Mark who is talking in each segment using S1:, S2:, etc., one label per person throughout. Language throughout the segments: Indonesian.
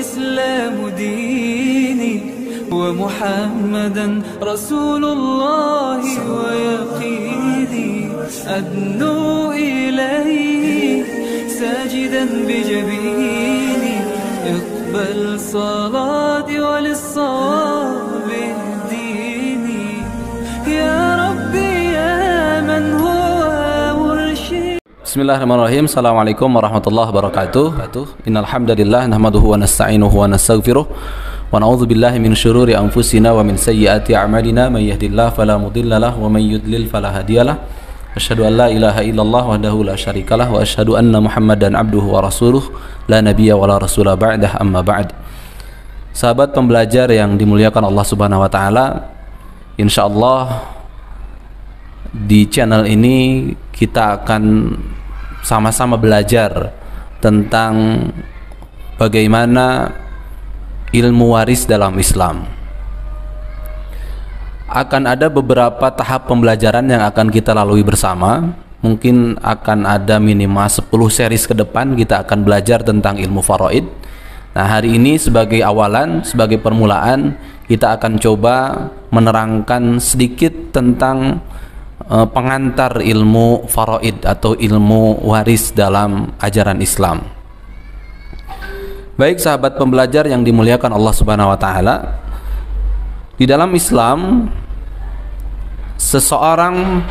S1: والإسلام ديني ومحمدا رسول الله ويقيني أدنو إليه ساجدا بجبيني اقبل صلاتي وللصواب اهديني يا ربي يا من هو مرشد.
S2: Bismillahirrahmanirrahim. Assalamualaikum warahmatullahi wabarakatuh. Innal hamdalillah nahmaduhu wa nasta'inuhu wa nastaghfiruh wa na'udzu billahi min syururi anfusina wa min sayyiati a'malina may yahdihillahu fala mudhillalah wa may yudlil fala hadiyalah. Asyhadu an la ilaha illallah wahdahu la syarikalah wa asyhadu anna Muhammadan abduhu wa rasuluh la nabiyya wa la rasula ba'dah amma ba'd. Sahabat pembelajar yang dimuliakan Allah Subhanahu wa taala, insyaallah di channel ini kita akan sama-sama belajar tentang bagaimana ilmu waris dalam Islam. Akan ada beberapa tahap pembelajaran yang akan kita lalui bersama. Mungkin akan ada minimal 10 series ke depan kita akan belajar tentang ilmu faraid. Nah, hari ini sebagai awalan, sebagai permulaan, kita akan coba menerangkan sedikit tentang pengantar ilmu faraid atau ilmu waris dalam ajaran Islam. Baik sahabat pembelajar yang dimuliakan Allah Subhanahu wa taala, di dalam Islam seseorang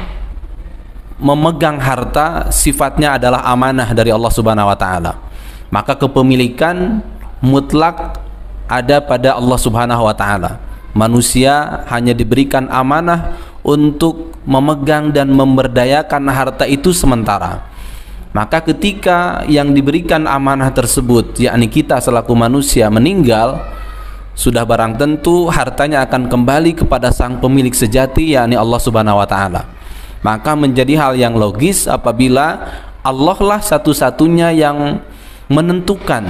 S2: memegang harta sifatnya adalah amanah dari Allah Subhanahu wa taala. Maka kepemilikan mutlak ada pada Allah Subhanahu wa taala. Manusia hanya diberikan amanah untuk memegang dan memberdayakan harta itu sementara. Maka ketika yang diberikan amanah tersebut, yakni kita selaku manusia, meninggal, sudah barang tentu hartanya akan kembali kepada sang pemilik sejati, yakni Allah Subhanahu wa taala. Maka menjadi hal yang logis apabila Allah lah satu-satunya yang menentukan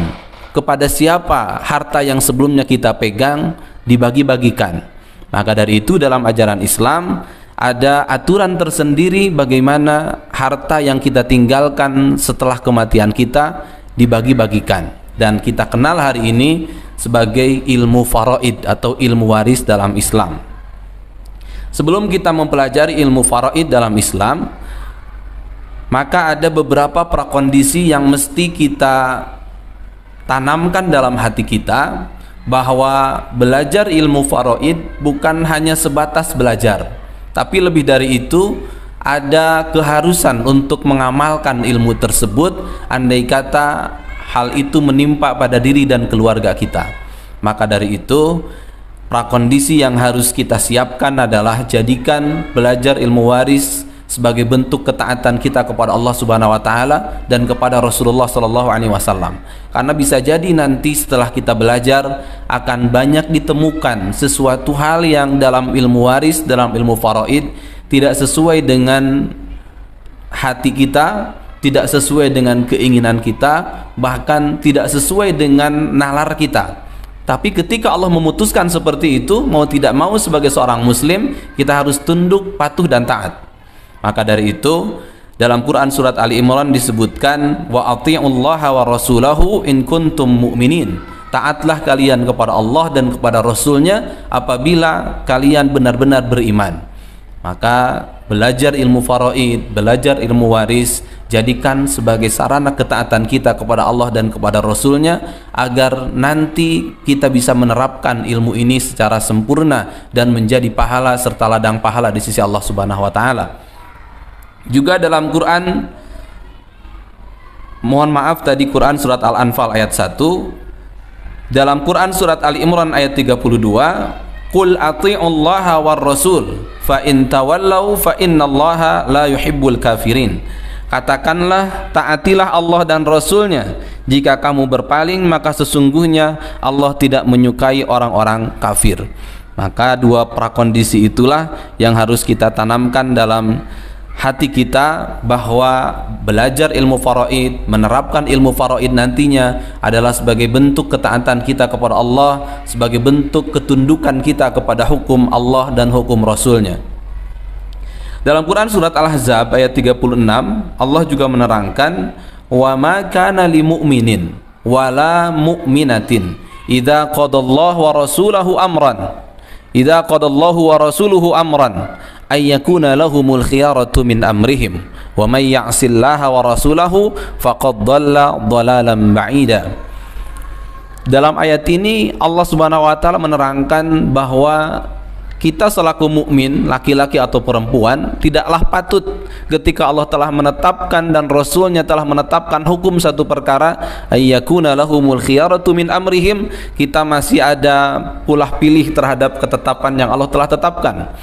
S2: kepada siapa harta yang sebelumnya kita pegang dibagi-bagikan. Maka dari itu dalam ajaran Islam ada aturan tersendiri bagaimana harta yang kita tinggalkan setelah kematian kita dibagi-bagikan, dan kita kenal hari ini sebagai ilmu faraid atau ilmu waris dalam Islam. Sebelum kita mempelajari ilmu faraid dalam Islam, maka ada beberapa prakondisi yang mesti kita tanamkan dalam hati kita, bahwa belajar ilmu faraid bukan hanya sebatas belajar, tapi lebih dari itu ada keharusan untuk mengamalkan ilmu tersebut andai kata hal itu menimpa pada diri dan keluarga kita. Maka dari itu prakondisi yang harus kita siapkan adalah jadikan belajar ilmu waris sebagai bentuk ketaatan kita kepada Allah Subhanahu wa taala dan kepada Rasulullah sallallahu alaihi wasallam. Karena bisa jadi nanti setelah kita belajar akan banyak ditemukan sesuatu hal yang dalam ilmu waris, dalam ilmu faraid tidak sesuai dengan hati kita, tidak sesuai dengan keinginan kita, bahkan tidak sesuai dengan nalar kita. Tapi ketika Allah memutuskan seperti itu, mau tidak mau sebagai seorang muslim kita harus tunduk, patuh dan taat. Maka dari itu dalam Quran surat Ali Imran disebutkan wa athi'ullaha wa rasulahu in kuntum mu'minin. Taatlah kalian kepada Allah dan kepada Rasulnya apabila kalian benar-benar beriman. Maka belajar ilmu faraid, belajar ilmu waris, jadikan sebagai sarana ketaatan kita kepada Allah dan kepada Rasulnya, agar nanti kita bisa menerapkan ilmu ini secara sempurna dan menjadi pahala serta ladang pahala di sisi Allah Subhanahu wa taala. Juga dalam Quran, mohon maaf tadi Quran surat Al-Anfal ayat 1, dalam Quran surat Ali Imran ayat 32, qul athi'ullaha war rasul fa in tawallau fa innallaha la yuhibbul kafirin. Katakanlah taatilah Allah dan Rasulnya, jika kamu berpaling maka sesungguhnya Allah tidak menyukai orang-orang kafir. Maka dua prakondisi itulah yang harus kita tanamkan dalam hati kita, bahwa belajar ilmu faraid, menerapkan ilmu faraid nantinya adalah sebagai bentuk ketaatan kita kepada Allah, sebagai bentuk ketundukan kita kepada hukum Allah dan hukum Rasulnya. Dalam Quran surat Al-Ahzab ayat 36 Allah juga menerangkan wa ma kana lil mu'minin wala mu'minatin idza qadallahu wa rasuluhu amran idza qadallahu wa rasuluhu amran ay yakuna lahumul khiyaratu min amrihim wa may ya'sillaha wa rasulahu faqad dhalla dhalalan ba'ida. Dalam ayat ini Allah Subhanahu wa taala menerangkan bahwa kita selaku mukmin, laki-laki atau perempuan, tidaklah patut ketika Allah telah menetapkan dan Rasulnya telah menetapkan hukum satu perkara, ayyakuna lahumul khiyaratu min amrihim, kita masih ada ulah pilih terhadap ketetapan yang Allah telah tetapkan.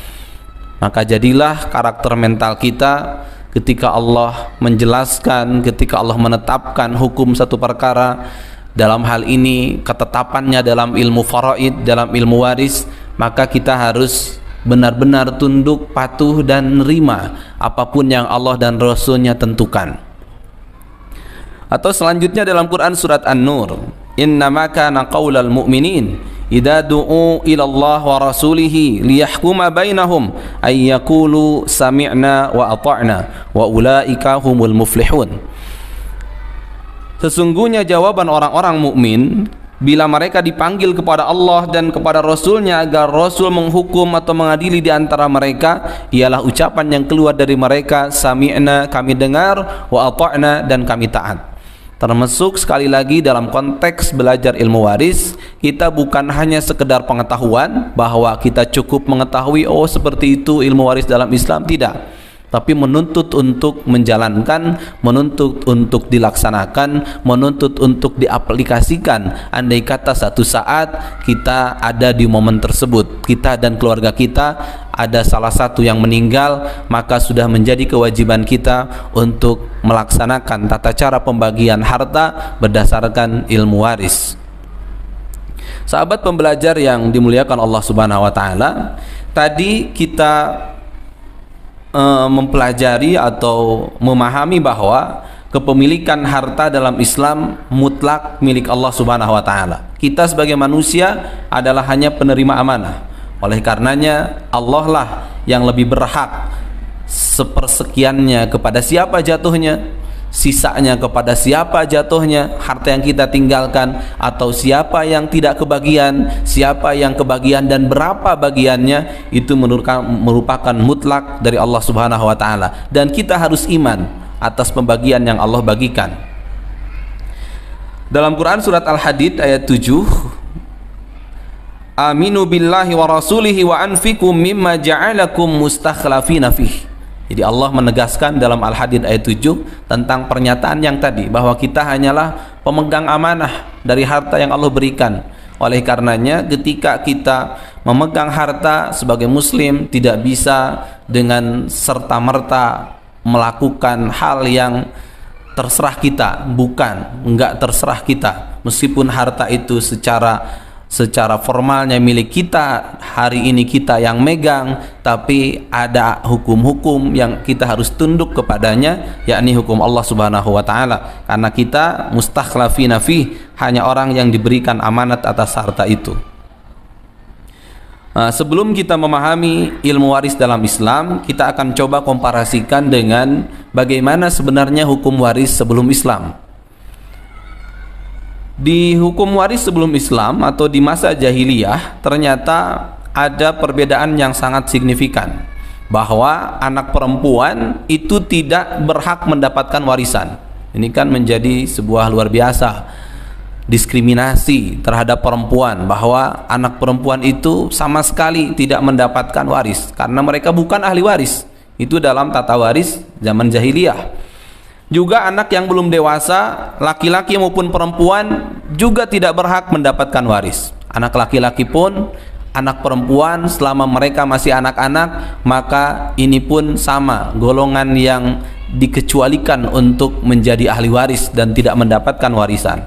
S2: Maka jadilah karakter mental kita ketika Allah menjelaskan, ketika Allah menetapkan hukum satu perkara, dalam hal ini ketetapannya dalam ilmu faraid, dalam ilmu waris, maka kita harus benar-benar tunduk, patuh dan nerima apapun yang Allah dan Rasulnya tentukan. Atau selanjutnya dalam Quran surat An-Nur, innama kana qaulal mu'minin idza du'u ila Allah wa rasulihi liyahkuma bainahum ay yaqulu sami'na wa ata'na wa ulaika humul muflihun. Sesungguhnya jawaban orang-orang mukmin bila mereka dipanggil kepada Allah dan kepada Rasulnya agar Rasul menghukum atau mengadili di antara mereka, ialah ucapan yang keluar dari mereka, sami'na, kami dengar, wa ata'na, dan kami taat. Termasuk sekali lagi dalam konteks belajar ilmu waris, kita bukan hanya sekedar pengetahuan bahwa kita cukup mengetahui oh seperti itu ilmu waris dalam Islam, tidak, tapi menuntut untuk menjalankan, menuntut untuk dilaksanakan, menuntut untuk diaplikasikan. Andai kata satu saat kita ada di momen tersebut, kita dan keluarga kita ada salah satu yang meninggal, maka sudah menjadi kewajiban kita untuk melaksanakan tata cara pembagian harta berdasarkan ilmu waris. Sahabat pembelajar yang dimuliakan Allah Subhanahu wa taala, tadi kita mempelajari atau memahami bahwa kepemilikan harta dalam Islam mutlak milik Allah Subhanahu wa taala. Kita sebagai manusia adalah hanya penerima amanah. Oleh karenanya Allah lah yang lebih berhak sepersekiannya kepada siapa jatuhnya, sisanya kepada siapa jatuhnya harta yang kita tinggalkan, atau siapa yang tidak kebagian, siapa yang kebagian dan berapa bagiannya, itu merupakan mutlak dari Allah Subhanahu wa taala, dan kita harus iman atas pembagian yang Allah bagikan. Dalam Quran surat Al-Hadid ayat 7, aminu billahi wa rasulihi wa anfiqu mimma ja'alakum mustakhlafina fihi. Jadi Allah menegaskan dalam Al-Hadid ayat 7 tentang pernyataan yang tadi, bahwa kita hanyalah pemegang amanah dari harta yang Allah berikan. Oleh karenanya ketika kita memegang harta sebagai muslim, tidak bisa dengan serta-merta melakukan hal yang terserah kita, enggak terserah kita, meskipun harta itu secara formalnya milik kita, hari ini kita yang megang, tapi ada hukum-hukum yang kita harus tunduk kepadanya, yakni hukum Allah Subhanahu wa taala, karena kita mustakhlafina fi, hanya orang yang diberikan amanat atas harta itu. Sebelum kita memahami ilmu waris dalam Islam, kita akan coba komparasikan dengan bagaimana sebenarnya hukum waris sebelum Islam. Di hukum waris sebelum Islam atau di masa jahiliyah, ternyata ada perbedaan yang sangat signifikan, bahwa anak perempuan itu tidak berhak mendapatkan warisan. Ini kan menjadi sebuah luar biasa diskriminasi terhadap perempuan, bahwa anak perempuan itu sama sekali tidak mendapatkan waris karena mereka bukan ahli waris. Itu dalam tata waris zaman jahiliyah. Juga anak yang belum dewasa, laki-laki maupun perempuan, juga tidak berhak mendapatkan waris. Anak laki-laki pun, anak perempuan, selama mereka masih anak-anak, maka ini pun sama, golongan yang dikecualikan untuk menjadi ahli waris dan tidak mendapatkan warisan.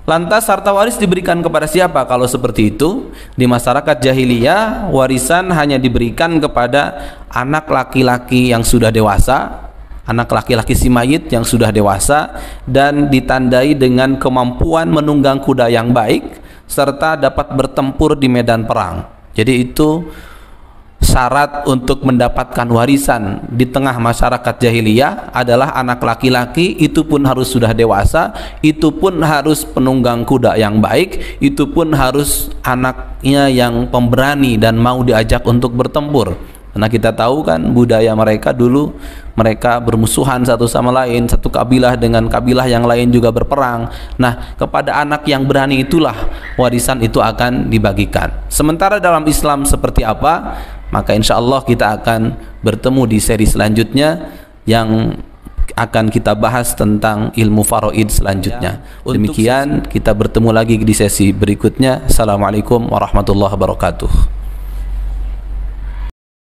S2: Lantas harta waris diberikan kepada siapa kalau seperti itu? Di masyarakat jahiliyah, warisan hanya diberikan kepada anak laki-laki yang sudah dewasa, anak laki-laki si mayit yang sudah dewasa dan ditandai dengan kemampuan menunggang kuda yang baik serta dapat bertempur di medan perang. Jadi itu syarat untuk mendapatkan warisan di tengah masyarakat jahiliyah adalah anak laki-laki itu pun harus sudah dewasa, itu pun harus penunggang kuda yang baik, itu pun harus anaknya yang pemberani dan mau diajak untuk bertempur. Karena kita tahu kan budaya mereka dulu, mereka bermusuhan satu sama lain, satu kabilah dengan kabilah yang lain juga berperang. Nah, kepada anak yang berani itulah warisan itu akan dibagikan. Sementara dalam Islam seperti apa? Maka insya Allah kita akan bertemu di seri selanjutnya yang akan kita bahas tentang ilmu faraid selanjutnya. Demikian, kita bertemu lagi di sesi berikutnya. Assalamualaikum warahmatullahi wabarakatuh.